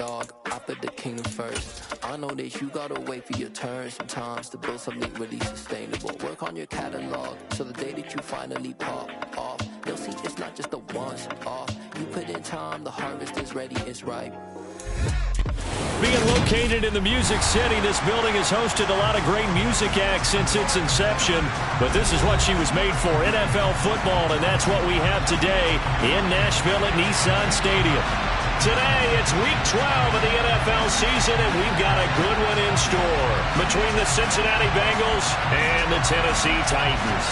dog, I put the kingdom first. I know that you gotta wait for your turn sometimes to build something really sustainable. Work on your catalog, so the day that you finally pop off, they'll see it's not just a once off. You put in time, the harvest is ready, it's ripe. Being located in the Music City, this building has hosted a lot of great music acts since its inception. But this is what she was made for, NFL football, and that's what we have today in Nashville at Nissan Stadium. Today, it's Week 12 of the NFL season, and we've got a good one in store between the Cincinnati Bengals and the Tennessee Titans.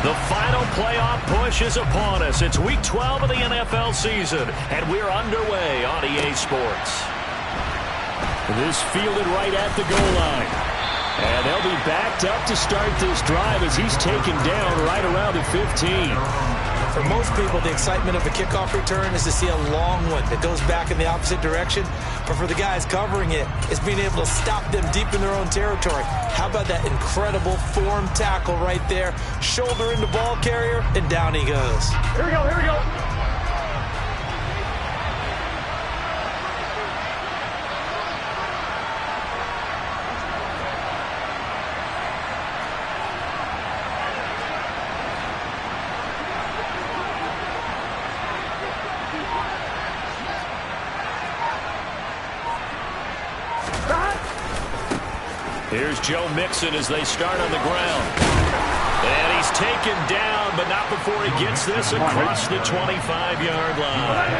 The final playoff push is upon us. It's Week 12 of the NFL season, and we're underway on EA Sports. This fielded right at the goal line. And they'll be backed up to start this drive as he's taken down right around the 15. For most people, the excitement of a kickoff return is to see a long one that goes back in the opposite direction. But for the guys covering it, it's being able to stop them deep in their own territory. How about that incredible form tackle right there? Shoulder into ball carrier, and down he goes. Here we go, here we go. Here's Joe Mixon as they start on the ground. And he's taken down, but not before he gets this across the 25-yard line.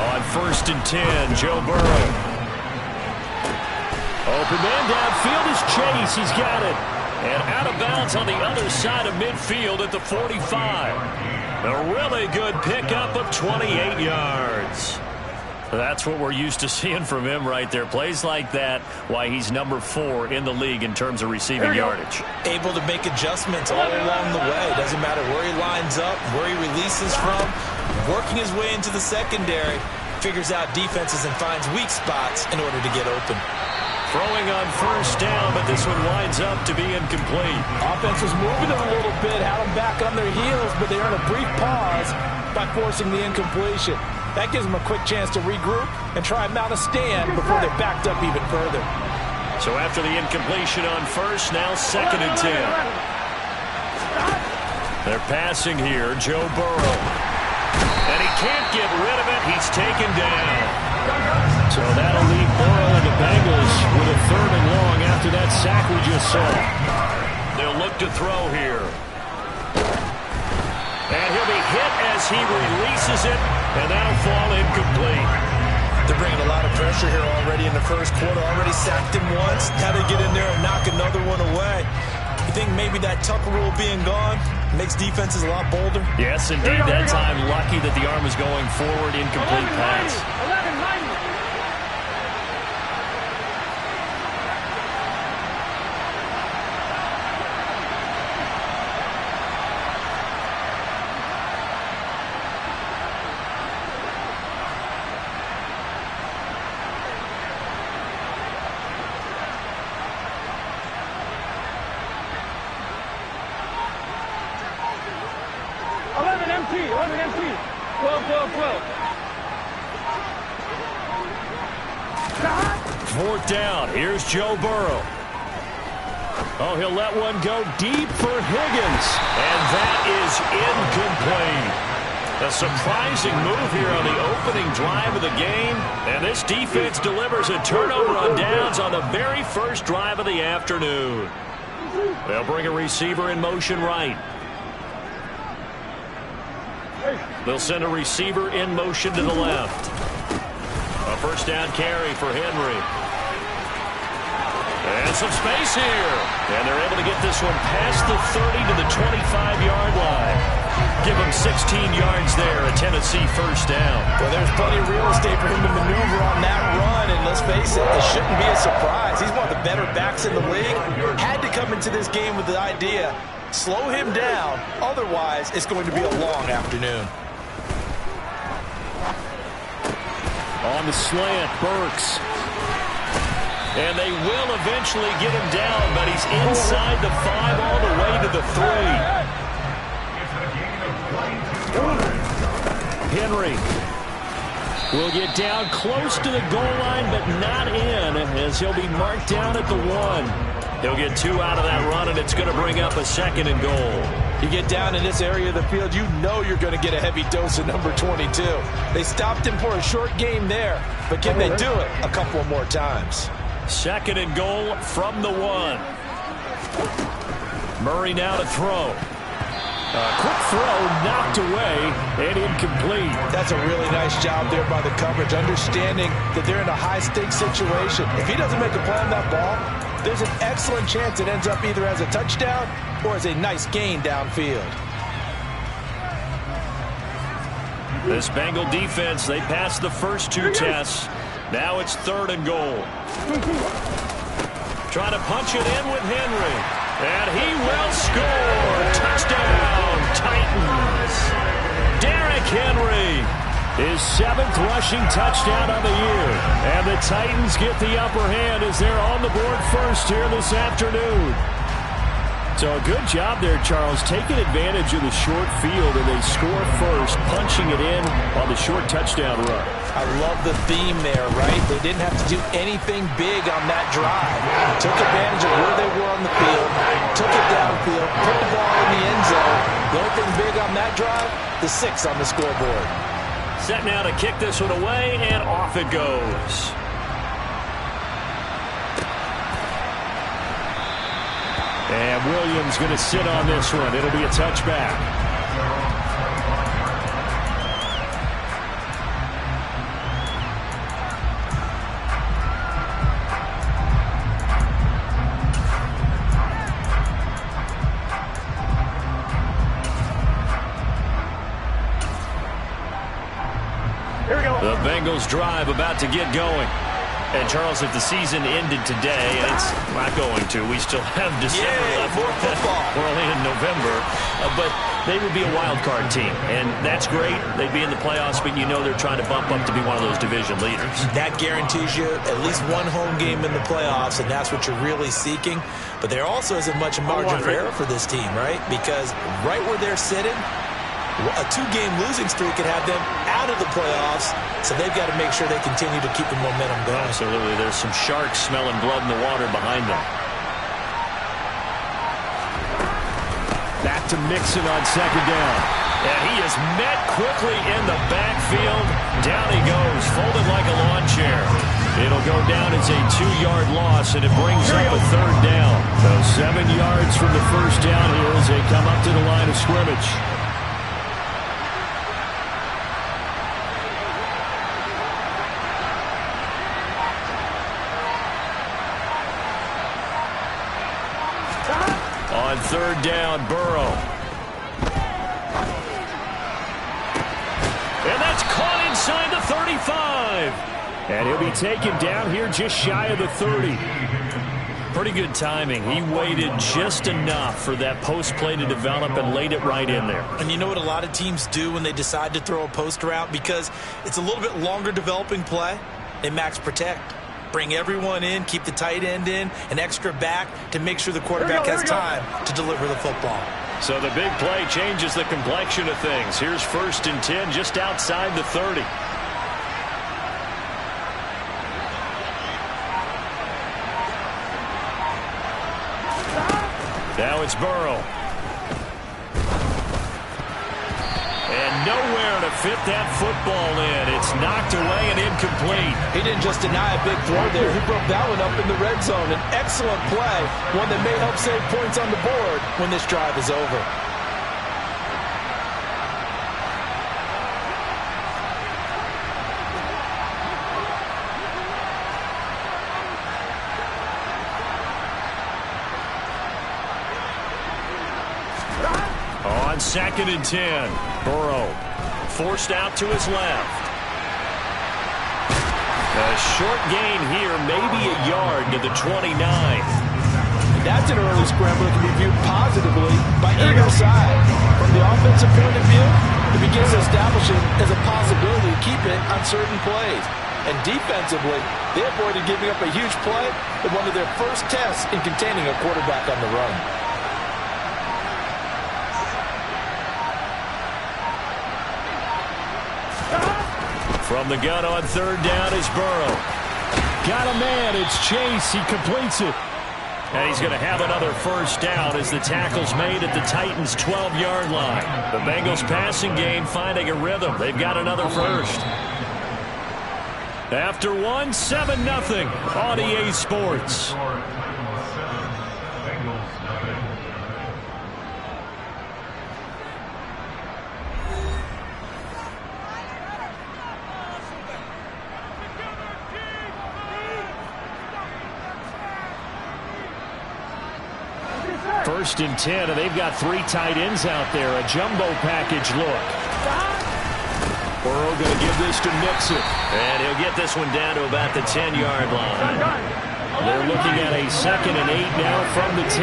On 1st and 10, Joe Burrow. Open man downfield is Chase. He's got it. And out of bounds on the other side of midfield at the 45. A really good pickup of 28 yards. That's what we're used to seeing from him right there. Plays like that, why he's number 4 in the league in terms of receiving yardage. Able to make adjustments all along the way. Doesn't matter where he lines up, where he releases from. Working his way into the secondary, figures out defenses and finds weak spots in order to get open. Throwing on 1st down, but this one winds up to be incomplete. Offense was moving them a little bit, had them back on their heels, but they earned a brief pause by forcing the incompletion. That gives them a quick chance to regroup and try and mount a stand before they're backed up even further. So after the incompletion on 1st, now 2nd and 10. They're passing here, Joe Burrow. And he can't get rid of it. He's taken down. So that'll leave Burrow and the Bengals with a 3rd and long after that sack we just saw. They'll look to throw here. And he'll be hit as he releases it, and that'll fall incomplete. They're bringing a lot of pressure here already in the first quarter. Already sacked him once. Had to get in there and knock another one away. You think maybe that Tucker rule being gone makes defenses a lot bolder? Yes, indeed. That time, lucky that the arm was going forward, incomplete pass. 11-9. MT. 12. 4th down. Here's Joe Burrow. Oh, he'll let one go deep for Higgins. And that is incomplete. A surprising move here on the opening drive of the game. And this defense delivers a turnover on downs on the very first drive of the afternoon. They'll bring a receiver in motion right. They'll send a receiver in motion to the left. A 1st down carry for Henry. And some space here. And they're able to get this one past the 30 to the 25-yard line. Give them 16 yards there, a Tennessee first down. Well, there's plenty of real estate for him to maneuver on that run, and let's face it, it shouldn't be a surprise. He's one of the better backs in the league. Had to come into this game with the idea, slow him down, otherwise it's going to be a long afternoon. On the slant, Burks. And they will eventually get him down, but he's inside the 5 all the way to the 3. Henry will get down close to the goal line, but not in, as he'll be marked down at the 1. He'll get 2 out of that run, and it's going to bring up a 2nd and goal. You get down in this area of the field, you know you're going to get a heavy dose of number 22. They stopped him for a short game there, but can they do it a couple more times? 2nd and goal from the 1. Murray now to throw. Quick throw knocked away and incomplete. That's a really nice job there by the coverage, understanding that they're in a high-stakes situation. If he doesn't make a play on that ball, there's an excellent chance it ends up either as a touchdown or as a nice gain downfield. This Bengal defense, they passed the first 2 tests. Now it's 3rd and goal. Trying to punch it in with Henry. And he will score. Touchdown, Titans. Derrick Henry, his 7th rushing touchdown of the year. And the Titans get the upper hand as they're on the board first here this afternoon. So a good job there, Charles, taking advantage of the short field, and they score first, punching it in on the short touchdown run. I love the theme there, right? They didn't have to do anything big on that drive. Took advantage of where they were on the field, took it downfield, put the ball in the end zone. The only thing big on that drive, the 6 on the scoreboard. Set now to kick this one away, and off it goes. And Williams going to sit on this one. It'll be a touchback. Here we go. The Bengals drive about to get going. And, Charles, if the season ended today, and it's not going to, we still have December left. More football. We're only in November. But they would be a wild card team, and that's great. They'd be in the playoffs, but you know they're trying to bump up to be one of those division leaders. That guarantees you at least one home game in the playoffs, and that's what you're really seeking. But there also isn't much margin of error for this team, right? Because right where they're sitting, a 2-game losing streak could have them out of the playoffs, so they've got to make sure they continue to keep the momentum going. Absolutely. There's some sharks smelling blood in the water behind them. Back to Mixon on 2nd down. And he is met quickly in the backfield. Down he goes, folded like a lawn chair. It'll go down as a 2-yard loss, and it brings up a 3rd down. So 7 yards from the first down here as they come up to the line of scrimmage. On 3rd down, Burrow. And that's caught inside the 35. And he'll be taken down here just shy of the 30. Pretty good timing. He waited just enough for that post play to develop and laid it right in there. And you know what a lot of teams do when they decide to throw a post route? Because it's a little bit longer developing play, they max protect. Bring everyone in, keep the tight end in, an extra back to make sure the quarterback has time to deliver the football. So the big play changes the complexion of things. Here's 1st and 10 just outside the 30. Now it's Burrow. And nowhere to fit that football in. It's knocked away and incomplete. He didn't just deny a big throw there. He broke that one up in the red zone. An excellent play, one that may help save points on the board when this drive is over. On on 2nd and 10. Burrow forced out to his left. A short gain here, maybe a yard to the 29. That's an early scramble that can be viewed positively by either side. From the offensive point of view, it begins to establish it as a possibility to keep it on certain plays. And defensively, they avoided giving up a huge play in one of their first tests in containing a quarterback on the run. From the gun on 3rd down is Burrow. Got a man. It's Chase. He completes it. And he's going to have another first down as the tackle's made at the Titans' 12-yard line. The Bengals passing game finding a rhythm. They've got another first. After 1, 7-0 on EA Sports. First and 10, and they've got 3 tight ends out there. A jumbo package look. Burrow going to give this to Mixon. And he'll get this one down to about the 10-yard line. They're looking at a 2nd and 8 now from the 10.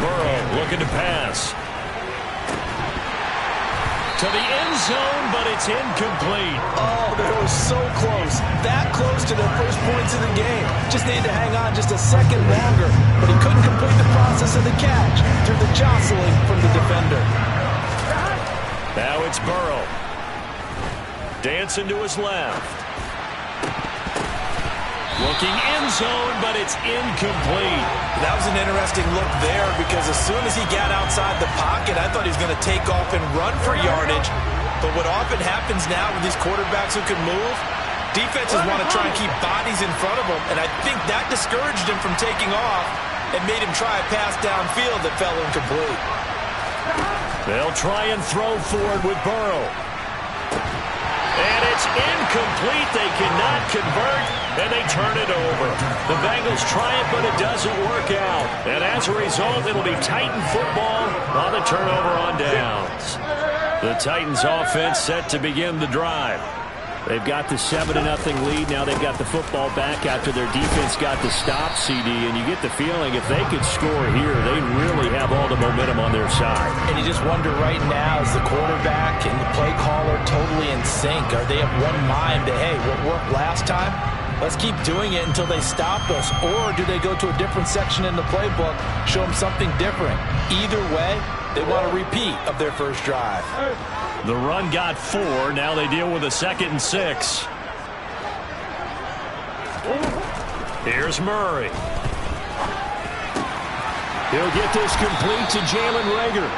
Burrow looking to pass. To the end zone, but it's incomplete. Oh, they were so close. That close to their first points in the game. Just needed to hang on just a second longer. But he couldn't complete the process of the catch through the jostling from the defender. Now it's Burrow. Dancing to his left. Looking end zone, but it's incomplete. That was an interesting look there because as soon as he got outside the pocket, I thought he was going to take off and run for yardage. But what often happens now with these quarterbacks who can move, defenses want to try and keep bodies in front of them, and I think that discouraged him from taking off and made him try a pass downfield that fell incomplete. They'll try and throw forward with Burrow. And it's incomplete. They cannot convert, and they turn it over. The Bengals try it, but it doesn't work out. And as a result, it'll be Titan football on the turnover on downs. The Titans offense set to begin the drive. They've got the 7-0 lead. Now they've got the football back after their defense got the stop, CD. And you get the feeling if they could score here, they really have all the momentum on their side. And you just wonder right now, is the quarterback and the play caller totally in sync? Are they of one mind that, hey, what worked last time? Let's keep doing it until they stop us. Or do they go to a different section in the playbook, show them something different? Either way, they want a repeat of their first drive. The run got 4. Now they deal with a 2nd and 6. Here's Murray. He'll get this complete to Jalen Reagor.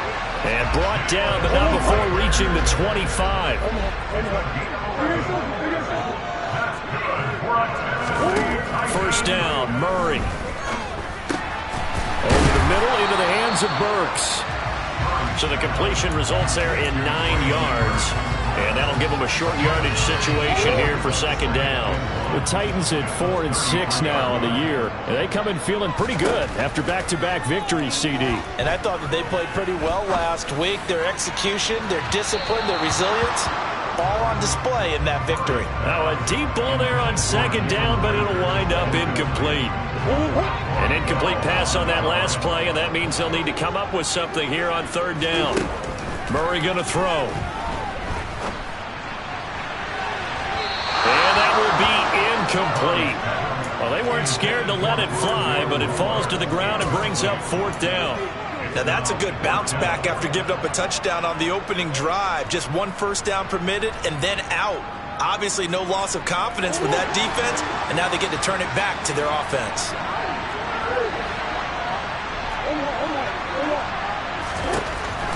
And brought down, but not before reaching the 25. First down, Murray. Over the middle into the hands of Burks. So the completion results there in 9 yards. And that'll give them a short yardage situation here for 2nd down. The Titans at 4 and 6 now on the year. And they come in feeling pretty good after back-to-back victories, CD. And I thought that they played pretty well last week. Their execution, their discipline, their resilience, all on display in that victory. Now a deep ball there on 2nd down, but it'll wind up incomplete. An incomplete pass on that last play, and that means they'll need to come up with something here on 3rd down. Murray going to throw. And that will be incomplete. Well, they weren't scared to let it fly, but it falls to the ground and brings up 4th down. Now that's a good bounce back after giving up a touchdown on the opening drive. Just 1 first down permitted and then out. Obviously no loss of confidence with that defense, and now they get to turn it back to their offense.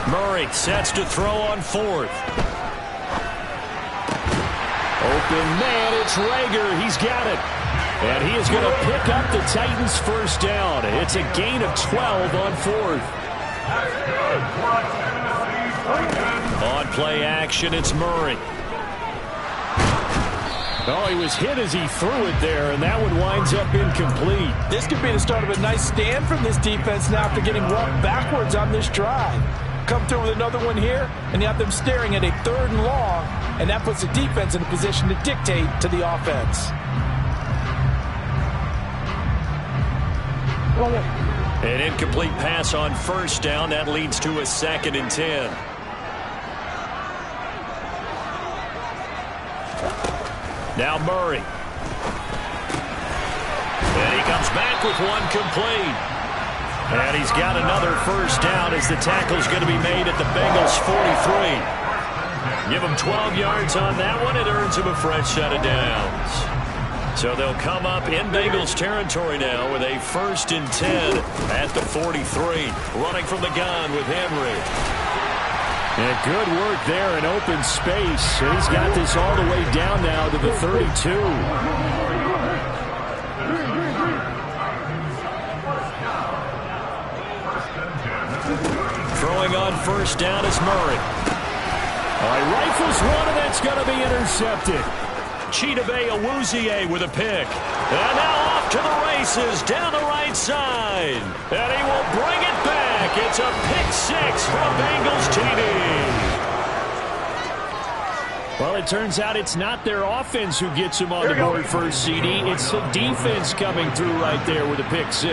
Murray sets to throw on 4th. Open man, it's Reagor. He's got it. And he is going to pick up the Titans' first down. It's a gain of 12 on 4th. On play action, it's Murray. Oh, he was hit as he threw it there, and that one winds up incomplete. This could be the start of a nice stand from this defense now after getting walked backwards on this drive. Come through with another one here, and you have them staring at a 3rd and long, and that puts the defense in a position to dictate to the offense. An incomplete pass on 1st down. That leads to a 2nd and 10. Now Murray. And he comes back with one complete. And he's got another 1st down as the tackle's going to be made at the Bengals' 43. Give him 12 yards on that one. It earns him a fresh set of downs. So they'll come up in Bengals territory now with a 1st and 10 at the 43. Running from the gun with Henry. And good work there in open space. And he's got this all the way down now to the 32. Throwing on 1st down is Murray. He rifles one, and that's going to be intercepted. Chidobe Awuzie with a pick. And now off to the races down the right side. And he will bring it back. It's a pick 6 from Bengals TD. Well, it turns out it's not their offense who gets them on the board first, CD. It's the defense coming through right there with a pick 6.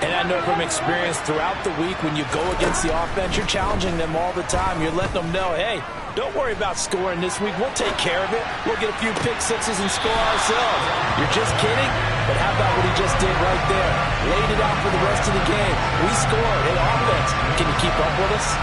And I know from experience throughout the week when you go against the offense, you're challenging them all the time. You're letting them know, hey, don't worry about scoring this week. We'll take care of it. We'll get a few pick 6s and score ourselves. You're just kidding? But how about what he just did right there? Laid it out for the rest of the game. We scored. Hey, offense, can you keep up with us?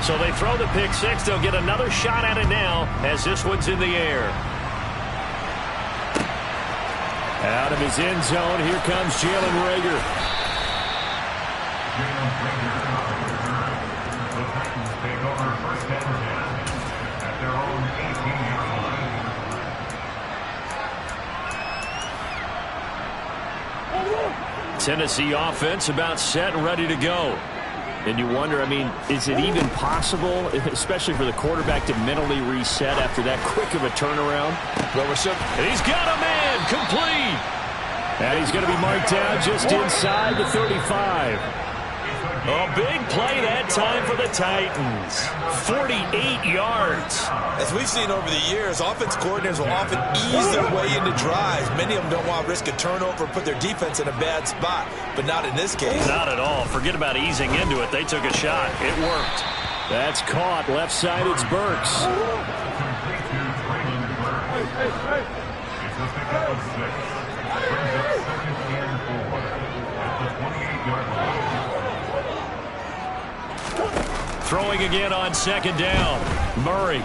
So they throw the pick 6. They'll get another shot at it now as this one's in the air. Out of his end zone, here comes Jalen Reagor. Tennessee offense about set and ready to go. And you wonder, I mean, is it even possible, especially for the quarterback, to mentally reset after that quick of a turnaround? And he's got a man complete. And he's going to be marked down just inside the 35. A big play that time for the Titans. 48 yards. As we've seen over the years, offense coordinators will often ease their way into drives. Many of them don't want to risk a turnover or put their defense in a bad spot, but not in this case. Not at all. Forget about easing into it. They took a shot. It worked. That's caught. Left side, it's Burks. Throwing again on 2nd down. Murray.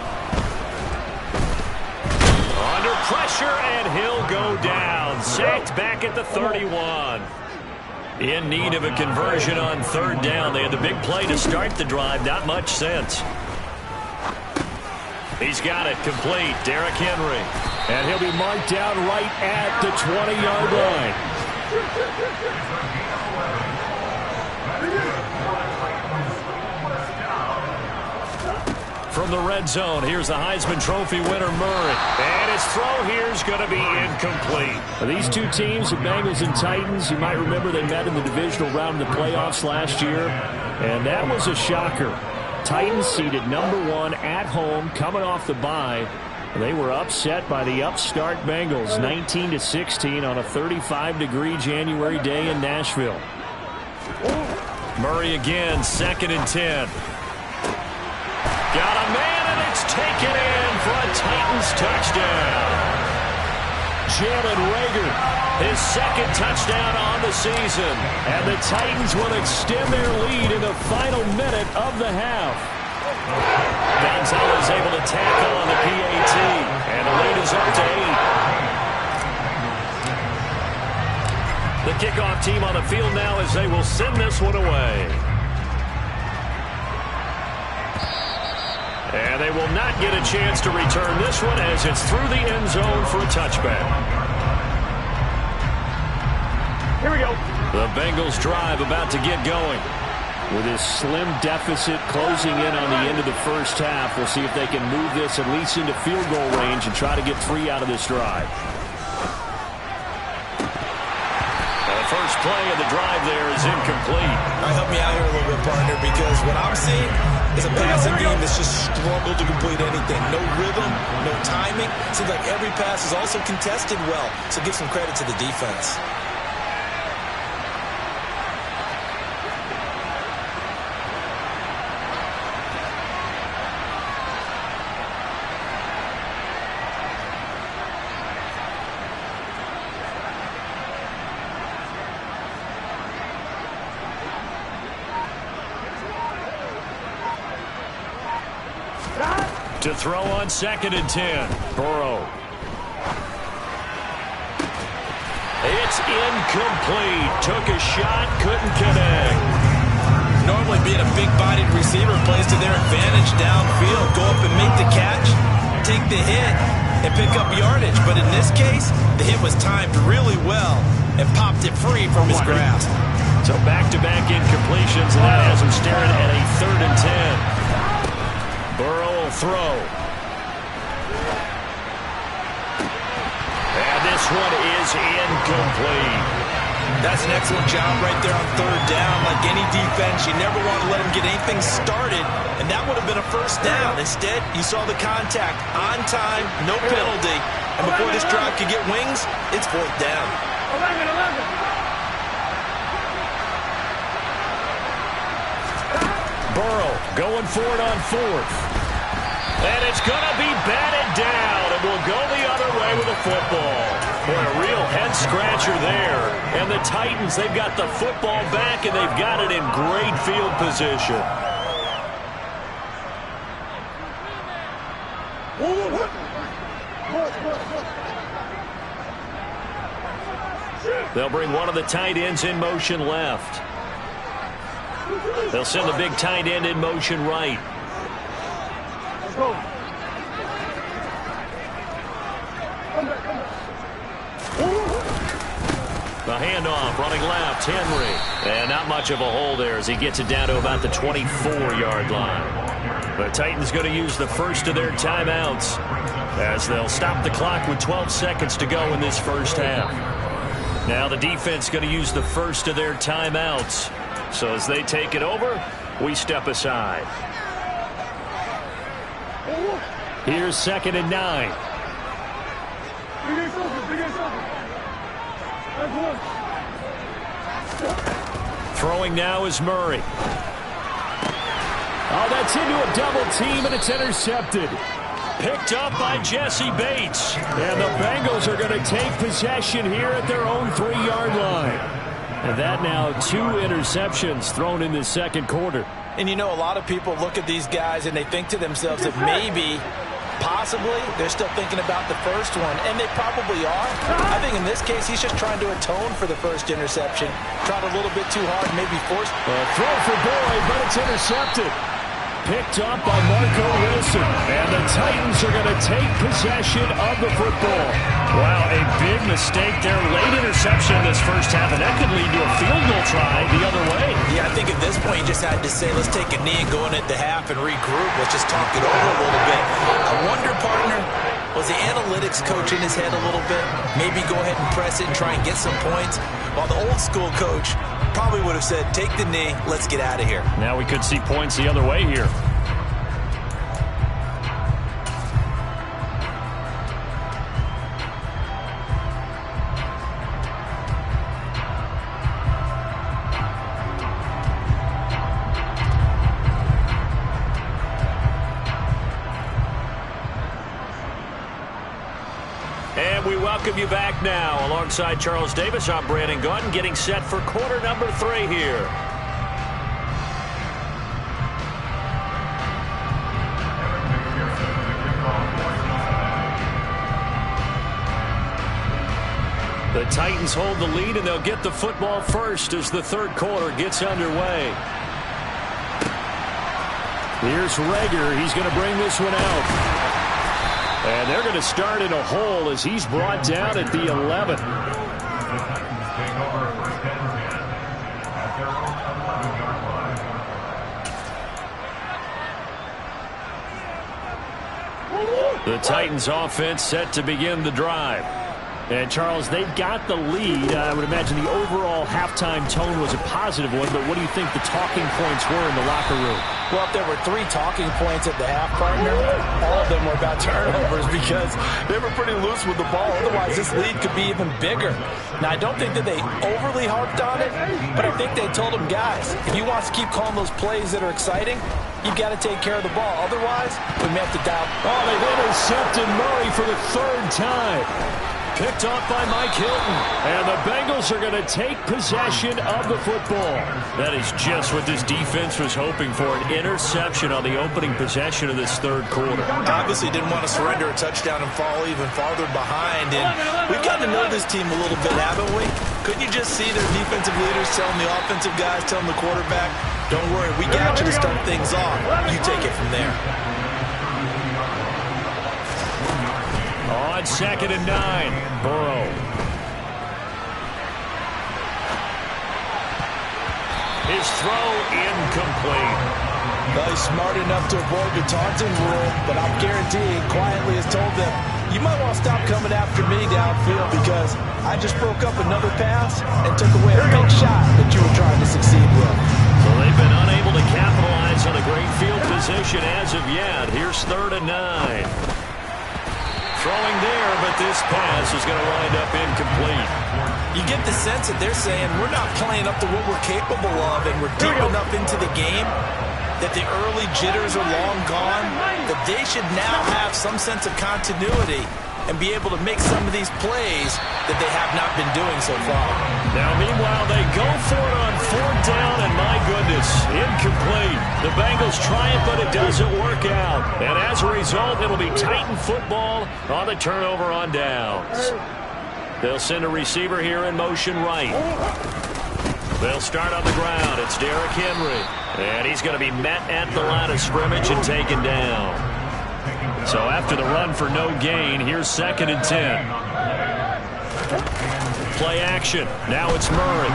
Under pressure, and he'll go down. Sacked back at the 31. In need of a conversion on 3rd down. They had the big play to start the drive. Not much sense. He's got it complete. Derrick Henry. And he'll be marked down right at the 20-yard line. From the red zone, here's the Heisman Trophy winner, Murray. And his throw here is going to be incomplete. These two teams, the Bengals and Titans, you might remember they met in the divisional round of the playoffs last year. And that was a shocker. Titans seeded #1 at home, coming off the bye. They were upset by the upstart Bengals, 19-16 on a 35-degree January day in Nashville. Murray again, 2nd and 10. Got a man, and it's taken in for a Titans touchdown. Jalen Reagor, his 2nd touchdown on the season. And the Titans will extend their lead in the final minute of the half. Gonzalez able to tackle on the PAT, and the lead is up to 8. The kickoff team on the field now as they will send this one away. And they will not get a chance to return this one as it's through the end zone for a touchback. Here we go. The Bengals drive about to get going. With this slim deficit closing in on the end of the first half, we'll see if they can move this at least into field goal range and try to get 3 out of this drive. The first play of the drive there is incomplete. All right, help me out here a little bit, partner, because what I'm seeing is a passing game that's just struggled to complete anything. No rhythm, no timing. Seems like every pass is also contested well, so give some credit to the defense. To throw on 2nd and 10. Burrow. It's incomplete. Took a shot, couldn't connect. Normally being a big-bodied receiver plays to their advantage downfield. Go up and make the catch, take the hit, and pick up yardage. But in this case, the hit was timed really well and popped it free from his grasp. So back-to-back incompletions, and that has him staring at a 3rd and 10. Burrow will throw. And this one is incomplete. That's an excellent job right there on 3rd down. Like any defense, you never want to let them get anything started, and that would have been a 1st down. Instead, you saw the contact on time, no penalty, and before this drive could get wings, it's 4th down. 11. Burrow going for it on 4th. And it's going to be batted down, and will go the other way with the football. Boy, a real head-scratcher there. And the Titans, they've got the football back, and they've got it in great field position. They'll bring one of the tight ends in motion left. They'll send the big tight end in motion right. The handoff, running left, Henry. And not much of a hole there as he gets it down to about the 24-yard line. The Titans going to use the first of their timeouts as they'll stop the clock with 12 seconds to go in this first half. Now the defense going to use the first of their timeouts. So as they take it over, we step aside. Here's 2nd and 9. Throwing now is Murray. Oh, that's into a double team, and it's intercepted. Picked up by Jesse Bates. And the Bengals are going to take possession here at their own 3-yard line. And that now 2 interceptions thrown in the 2nd quarter. And you know, a lot of people look at these guys and they think to themselves that maybe, possibly, they're still thinking about the first one, and they probably are. I think in this case, he's just trying to atone for the first interception. Tried a little bit too hard, maybe forced. Throw for Boyd, but it's intercepted. Picked up by Marco Wilson. And the Titans are going to take possession of the football. Wow, a big mistake there. Late interception in this first half, and that could lead to a field goal try the other way. Yeah, I think at this point you just had to say, let's take a knee and go in at the half and regroup. Let's just talk it over a little bit. I wonder, partner, was the analytics coach in his head a little bit? Maybe go ahead and press it and try and get some points? While the old school coach probably would have said, take the knee, let's get out of here. Now we could see points the other way here. And we welcome you back now. Alongside Charles Davis, I'm Brandon Gaudin, getting set for quarter number 3 here. The Titans hold the lead, and they'll get the football first as the third quarter gets underway. Here's Rager. He's going to bring this one out. And they're going to start in a hole as he's brought down at the 11. The Titans offense set to begin the drive. And, Charles, they've got the lead. I would imagine the overall halftime tone was a positive one, but what do you think the talking points were in the locker room? Well, if there were 3 talking points at the half, partner, all of them were about turnovers because they were pretty loose with the ball. Otherwise, this lead could be even bigger. Now, I don't think that they overly harped on it, but I think they told them, guys, if you want to keep calling those plays that are exciting, you've got to take care of the ball. Otherwise, we may have to dial. Oh, they've intercepted Murray for the 3rd time. Picked off by Mike Hilton. And the Bengals are going to take possession of the football. That is just what this defense was hoping for, an interception on the opening possession of this third quarter. Obviously didn't want to surrender a touchdown and fall even farther behind. And we've gotten to know this team a little bit, haven't we? Couldn't you just see their defensive leaders telling the offensive guys, telling the quarterback, don't worry, we got you to start things off. You take it from there. On 2nd and 9, Burrow. His throw incomplete. Well, he's smart enough to avoid the taunting rule, but I'm guaranteeing quietly has told them, you might want to stop coming after me downfield because I just broke up another pass and took away a big shot that you were trying to succeed with. So they've been unable to capitalize on a great field position as of yet. Here's 3rd and 9. Throwing there, but this pass is going to wind up incomplete. You get the sense that they're saying we're not playing up to what we're capable of, and we're deep enough into the game that the early jitters are long gone, that they should now have some sense of continuity and be able to make some of these plays that they have not been doing so far. Now, meanwhile, they go for it on 4th down, and my goodness, incomplete. The Bengals try it, but it doesn't work out. And as a result, it'll be Titan football on the turnover on downs. They'll send a receiver here in motion right. They'll start on the ground. It's Derrick Henry. And he's going to be met at the line of scrimmage and taken down. So after the run for no gain, here's 2nd and 10. Play action. Now it's Murray.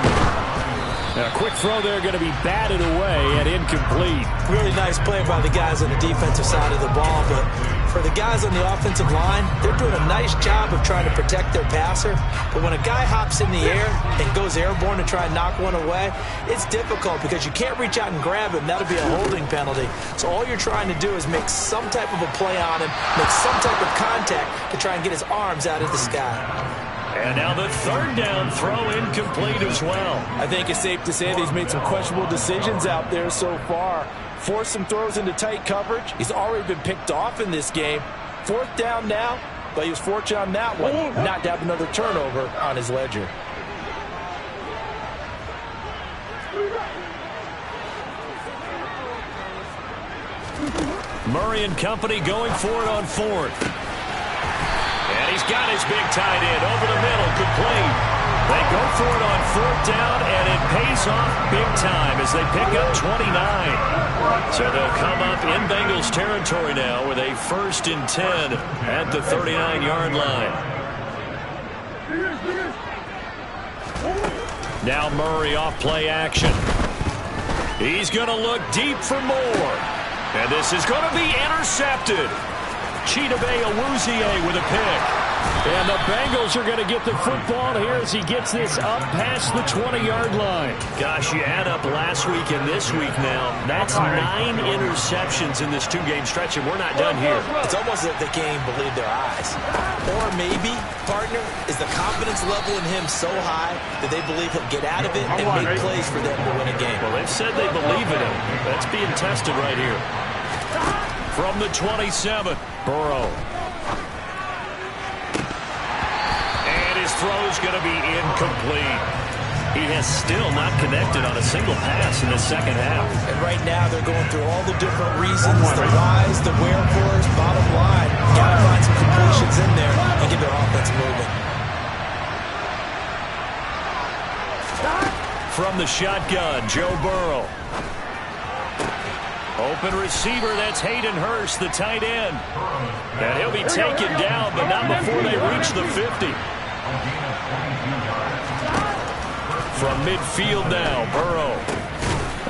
A quick throw there going to be batted away and incomplete. Really nice play by the guys on the defensive side of the ball, but for the guys on the offensive line, they're doing a nice job of trying to protect their passer. But when a guy hops in the air and goes airborne to try and knock one away, it's difficult because you can't reach out and grab him. That'll be a holding penalty. So all you're trying to do is make some type of a play on him, make some type of contact to try and get his arms out of the sky. And now the 3rd down throw incomplete as well. I think it's safe to say that he's made some questionable decisions out there so far. Forced some throws into tight coverage. He's already been picked off in this game. 4th down now, but he was fortunate on that one not to have another turnover on his ledger. Murray and company going for it on 4th. And he's got his big tight end over the middle, complete. They go for it on 4th down, and it pays off big time as they pick up 29. So they'll come up in Bengals territory now with a 1st and 10 at the 39-yard line. Now Murray off play action. He's going to look deep for more. And this is going to be intercepted. Chidobe Awuzie with a pick. And the Bengals are going to get the football here as he gets this up past the 20-yard line. Gosh, you add up last week and this week now. That's 9 interceptions in this 2-game stretch, and we're not done here. It's almost like they can't even believe their eyes. Or maybe, partner, is the confidence level in him so high that they believe he'll get out of it and make plays for them to win a game. Well, they've said they believe in him. That's being tested right here. From the 27, Burrow. And his throw's going to be incomplete. He has still not connected on a single pass in the second half. And right now they're going through all the different reasons, the whys, the wherefores, bottom line. Got to find some completions in there and get their offense moving. from the shotgun, Joe Burrow. Open receiver, that's Hayden Hurst, the tight end. And he'll be taken down, but not before they reach the 50. From midfield now, Burrow.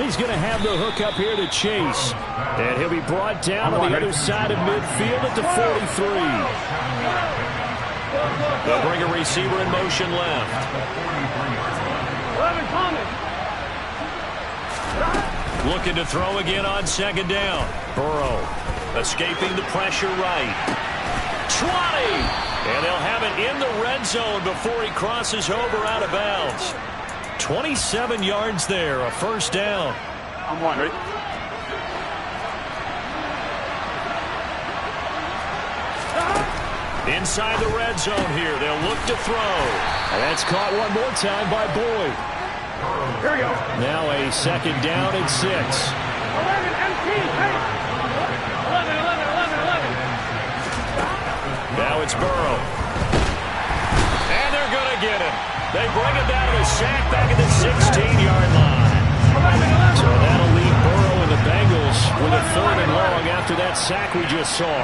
He's going to have the hook up here to Chase. And he'll be brought down on the other side of midfield at the 43. They'll bring a receiver in motion left. Looking to throw again on second down. Burrow escaping the pressure right. 20! And they'll have it in the red zone before he crosses over out of bounds. 27 yards there, a first down. I'm wondering. Inside the red zone here, they'll look to throw. And that's caught one more time by Boyd. Here we go. Now a second down and 6. 11 MT. Hey. 11. Now it's Burrow. And they're going to get him. They bring him down to the sack back at the 16-yard line. So that'll leave Burrow and the Bengals with a 3rd and long after that sack we just saw.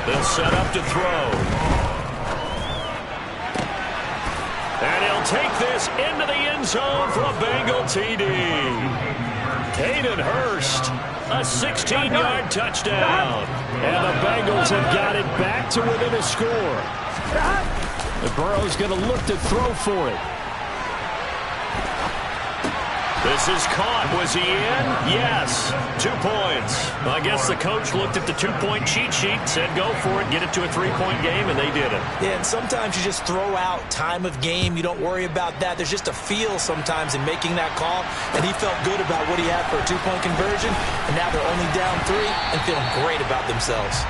They'll set up to throw. And he'll take this into the end zone for a Bengal TD. Hayden Hurst, a 16-yard touchdown. And the Bengals have got it back to within a score. And Burrow's going to look to throw for it. This is caught. Was he in? Yes. 2 points. I guess the coach looked at the 2-point cheat sheet, said go for it, get it to a 3-point game, and they did it. Yeah, and sometimes you just throw out time of game. You don't worry about that. There's just a feel sometimes in making that call, and he felt good about what he had for a 2-point conversion, and now they're only down 3 and feeling great about themselves.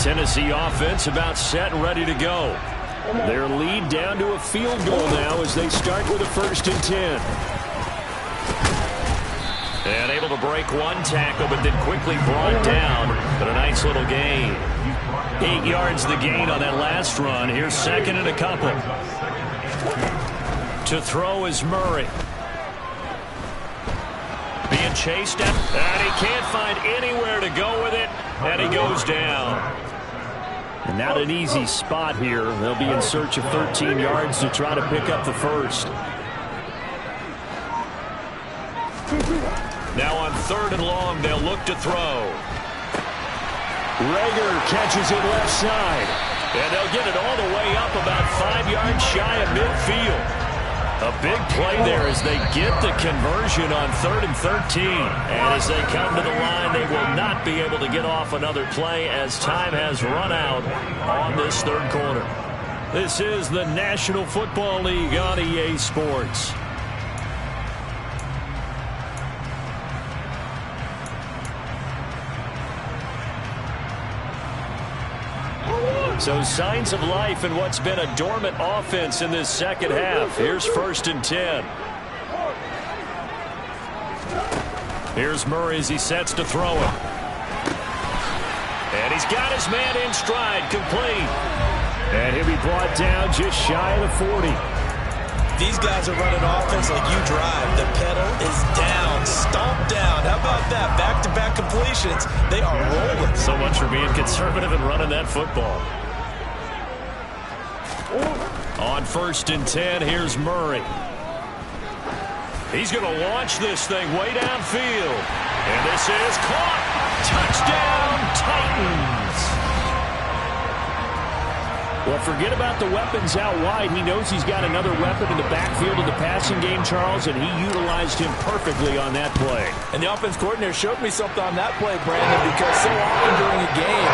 Tennessee offense about set and ready to go. Their lead down to a field goal now as they start with a 1st and 10. And able to break one tackle, but then quickly brought down. But a nice little gain. 8 yards the gain on that last run. Here's 2nd and a couple. To throw is Murray. Being chased at, and he can't find anywhere to go with it, and he goes down. And not an easy spot here. They'll be in search of 13 yards to try to pick up the first. Now on 3rd and long, they'll look to throw. Rager catches it left side. And they'll get it all the way up about 5 yards shy of midfield. A big play there as they get the conversion on 3rd and 13. And as they come to the line, they will not be able to get off another play as time has run out on this 3rd quarter. This is the National Football League on EA Sports. So signs of life in what's been a dormant offense in this second half. Here's 1st and 10. Here's Murray as he sets to throw it. And he's got his man in stride, complete. And he'll be brought down just shy of the 40. These guys are running offense like you drive. The pedal is down, stomp down. How about that? Back-to-back completions. They are rolling. So much for being conservative and running that football. On 1st and 10, here's Murray. He's going to launch this thing way downfield. And this is caught. Touchdown, Titans. Well, forget about the weapons out wide. He knows he's got another weapon in the backfield of the passing game, Charles, and he utilized him perfectly on that play. And the offense coordinator showed me something on that play, Brandon, because so often during a game,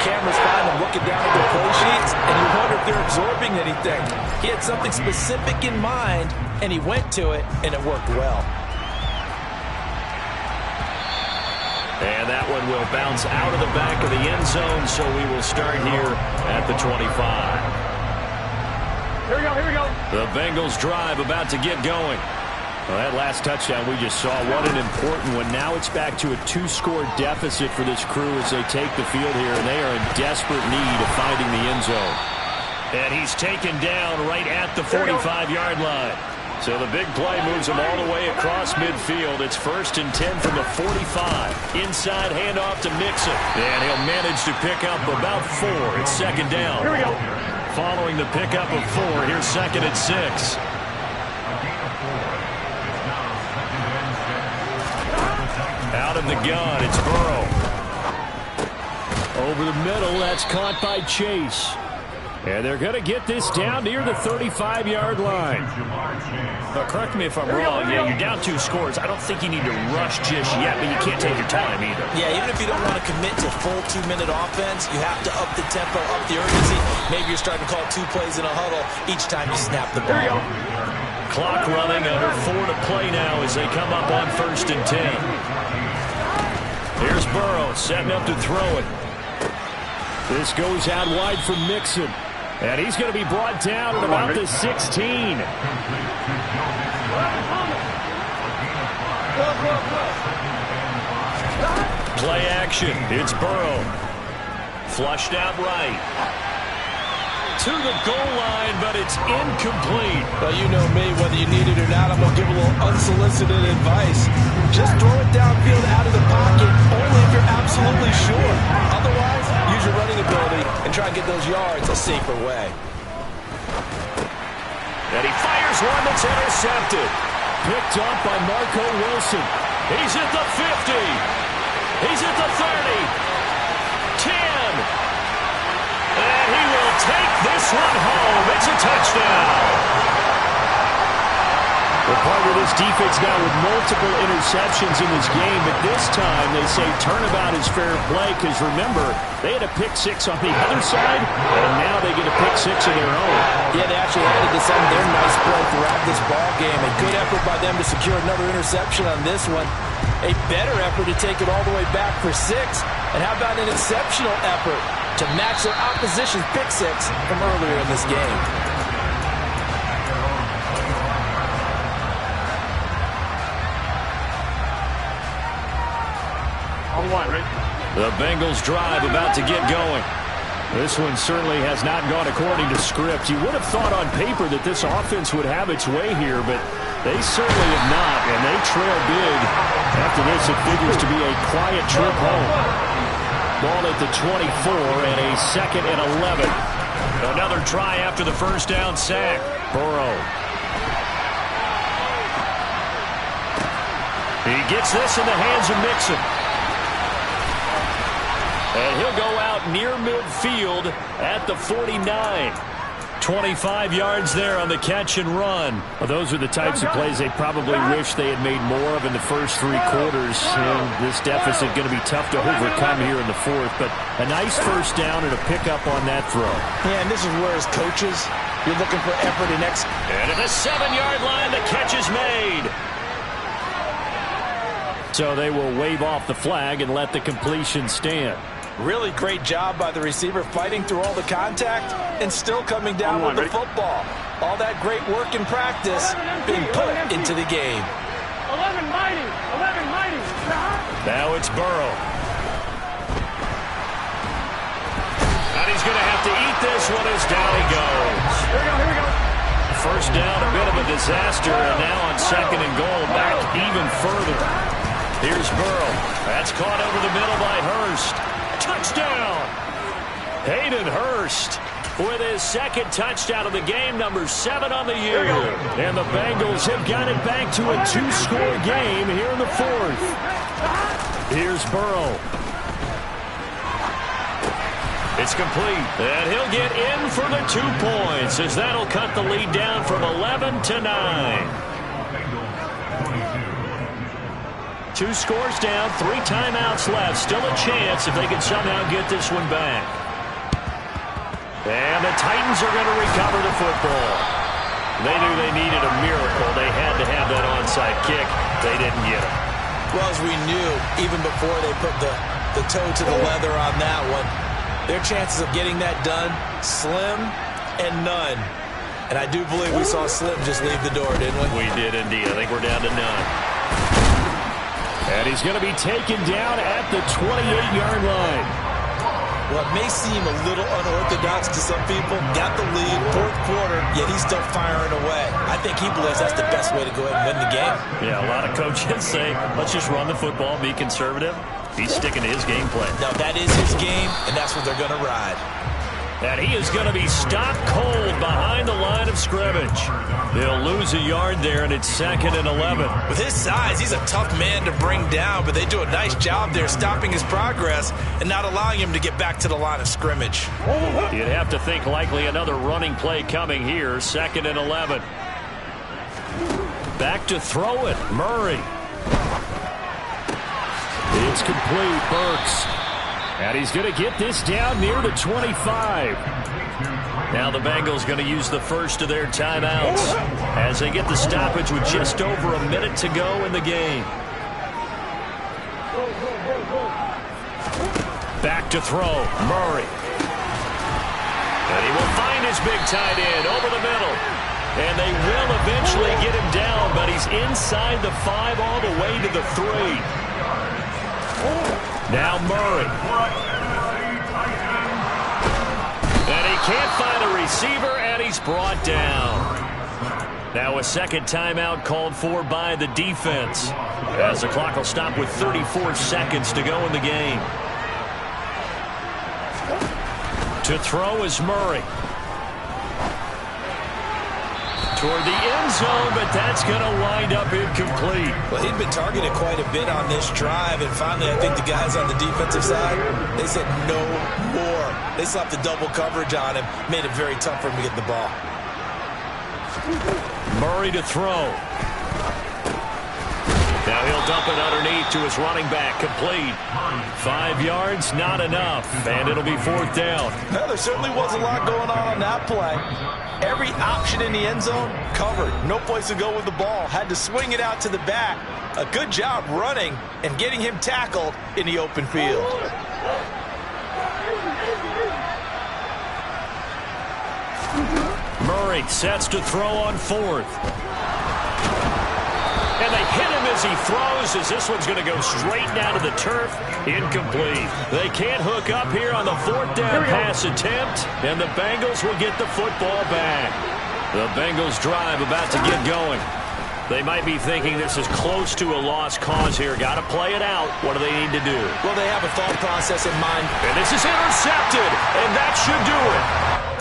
cameras find them looking down at their play sheets, and you wonder if they're absorbing anything. He had something specific in mind, and he went to it, and it worked well. And that one will bounce out of the back of the end zone, so we will start here at the 25. Here we go, here we go. The Bengals drive about to get going. Well, that last touchdown we just saw, what an important one. Now it's back to a 2-score deficit for this crew as they take the field here, and they are in desperate need of finding the end zone. And he's taken down right at the 45-yard line. So the big play moves him all the way across midfield. It's 1st and 10 from the 45. Inside handoff to Mixon. And he'll manage to pick up about 4. It's 2nd down. Here we go. Following the pickup of 4, here's 2nd and 6. Out of the gun, it's Burrow. Over the middle, that's caught by Chase. And they're going to get this down near the 35-yard line. Correct me if I'm wrong. Yeah, you're down 2 scores. I don't think you need to rush just yet, but you can't take your time either. Yeah, even if you don't want to commit to full 2-minute offense, you have to up the tempo, up the urgency. Maybe you're starting to call 2 plays in a huddle each time you snap the ball. Clock running, under 4 to play now as they come up on 1st and 10. Here's Burrow setting up to throw it. This goes out wide for Mixon. And he's going to be brought down at about the 16. Play action. It's Burrow. Flushed out right. To the goal line, but it's incomplete. Well, you know me, whether you need it or not, I'm going to give a little unsolicited advice. Just throw it downfield out of the pocket, only if you're absolutely sure. Otherwise, use your running ability and try and get those yards a safer way. And he fires one that's intercepted. Picked up by Marco Wilson. He's at the 50. He's at the 30. 10. And he will take this one home. It's a touchdown. Well, part of this defense now with multiple interceptions in this game, but this time they say turnabout is fair play because, remember, they had a pick 6 on the other side, and now they get a pick 6 of their own. Yeah, they actually added to some of their nice play throughout this ball game. A good effort by them to secure another interception on this one. A better effort to take it all the way back for 6. And how about an exceptional effort to match their opposition's pick 6 from earlier in this game? On 1, right? The Bengals drive about to get going. This one certainly has not gone according to script. You would have thought on paper that this offense would have its way here, but they certainly have not, and they trail big. After this, it figures to be a quiet trip home. Ball at the 24 and a 2nd and 11. Another try after the 1st down sack. Burrow. He gets this in the hands of Mixon. And he'll go out near midfield at the 49. 25 yards there on the catch and run. Well, those are the types of plays they probably wish they had made more of in the first 3 quarters. And this deficit going to be tough to overcome here in the 4th. But a nice 1st down and a pickup on that throw. Yeah, and this is where, as coaches, you're looking for effort and And at the 7-yard line, the catch is made. So they will wave off the flag and let the completion stand. Really great job by the receiver fighting through all the contact and still coming down with the football. All that great work in practice being put into the game. 11 mighty. Now it's Burrow. And he's going to have to eat this one as down he goes. Here we go. 1st down, a bit of a disaster, and now on 2nd and goal, back even further. Here's Burrow. That's caught over the middle by Hurst. Touchdown! Hayden Hurst with his 2nd touchdown of the game, number 7 on the year. And the Bengals have got it back to a 2-score game here in the 4th. Here's Burrow. It's complete, and he'll get in for the 2 points as that'll cut the lead down from 11 to 9. 2 scores down, 3 timeouts left. Still a chance if they can somehow get this one back. And the Titans are going to recover the football. They knew they needed a miracle. They had to have that onside kick. They didn't get it. Well, as we knew, even before they put the toe to the leather on that one, their chances of getting that done, slim and none. And I do believe we saw Slim just leave the door, didn't we? We did indeed. I think we're down to none. And he's going to be taken down at the 28-yard line. Well, it may seem a little unorthodox to some people. Got the lead, fourth quarter, yet he's still firing away. I think he believes that's the best way to go ahead and win the game. Yeah, a lot of coaches say, let's just run the football, be conservative. He's sticking to his game plan. Now, that is his game, and that's what they're going to ride. And he is going to be stopped cold behind the line of scrimmage. They'll lose a yard there, and it's 2nd and 11. With his size, he's a tough man to bring down, but they do a nice job there stopping his progress and not allowing him to get back to the line of scrimmage. You'd have to think likely another running play coming here, 2nd and 11. Back to throw it, Murray. It's complete, Burks. And he's going to get this down near the 25. Now the Bengals going to use the first of their timeouts as they get the stoppage with just over a minute to go in the game. Back to throw, Murray. And he will find his big tight end over the middle. And they will eventually get him down, but he's inside the 5 all the way to the 3. Now Murray. And he can't find a receiver, and he's brought down. Now a second timeout called for by the defense, as the clock will stop with 34 seconds to go in the game. To throw is Murray. Toward the end zone, but that's going to wind up incomplete. Well, he'd been targeted quite a bit on this drive, and finally I think the guys on the defensive side, they said no more. They slapped the double coverage on him, made it very tough for him to get the ball. Murray to throw. Now he'll dump it underneath to his running back, complete. 5 yards, not enough, and it'll be 4th down. Well, there certainly was a lot going on that play. Every option in the end zone covered. No place to go with the ball. Had to swing it out to the back. A good job running and getting him tackled in the open field. Murray sets to throw on 4th. And they hit him as he throws, as this one's going to go straight down to the turf. Incomplete. They can't hook up here on the 4th down pass attempt, and the Bengals will get the football back. The Bengals drive about to get going. They might be thinking this is close to a lost cause here. Got to play it out. What do they need to do? Well, they have a thought process in mind. And this is intercepted, and that should do it.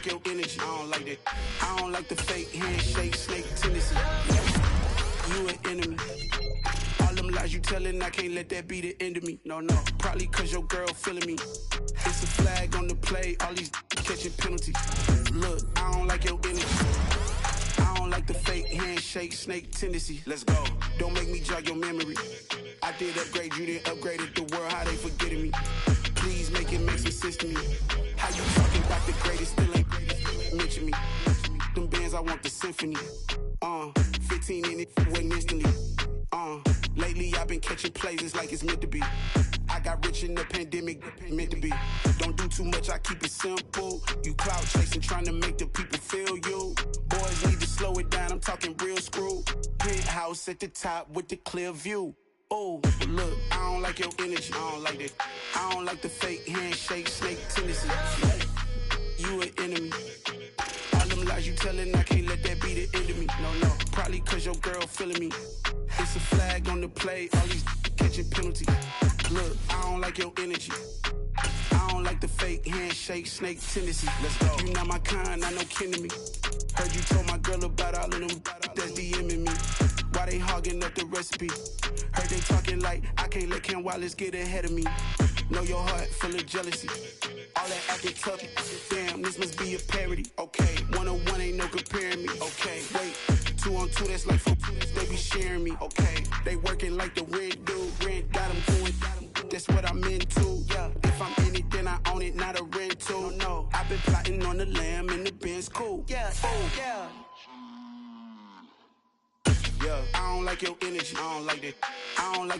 Your energy, I don't like that. I don't like the fake handshake, snake tendency. You an enemy. All them lies you telling, I can't let that be the end of me. No, probably cause your girl feeling me. It's a flag on the play, all these catching penalties. Look, I don't like your energy. I don't like the fake handshake, snake tendency. Let's go. Don't make me jog your memory. I did upgrade, you didn't upgrade it. The world, how they forgetting me. Please make it make some sense to me. How you talking about the greatest, still ain't greatest? Mention me. Them bands, I want the symphony. 15 in it, went instantly. Lately I've been catching plays, it's like it's meant to be. I got rich in the pandemic, meant to be. Don't do too much, I keep it simple. You cloud chasing, trying to make the people feel you. Boys need to slow it down, I'm talking real screw. Penthouse at the top with the clear view. Oh, look, I don't like your energy. I don't like that. I don't like the fake handshake, snake tendency. You an enemy. All them lies you telling, I can't let that be the end of me. No, probably cause your girl feeling me. It's a flag on the play, all these catching penalties. Look, I don't like your energy. I don't like the fake handshake, snake tendency. Let's go. You not my kind, I know kin to me. Heard you told my girl about all of them that's DMing me. Why they hogging up the recipe? Heard they talking like I can't let Ken Wallace get ahead of me. Know your heart full of jealousy. All that acting tough. Damn, this must be a parody. Okay, 1-on-1 ain't no comparing me. Okay, wait. 2-on-2, that's like 4. They be sharing me. Okay, they working like the rent dude. Rent got them going. That's what I'm into. Yeah, if I'm in it, then I own it, not a rental. No, I've been plotting on the lamb and the Benz cool. Yeah, yeah. Yeah, I don't like your energy. I don't like that. I don't like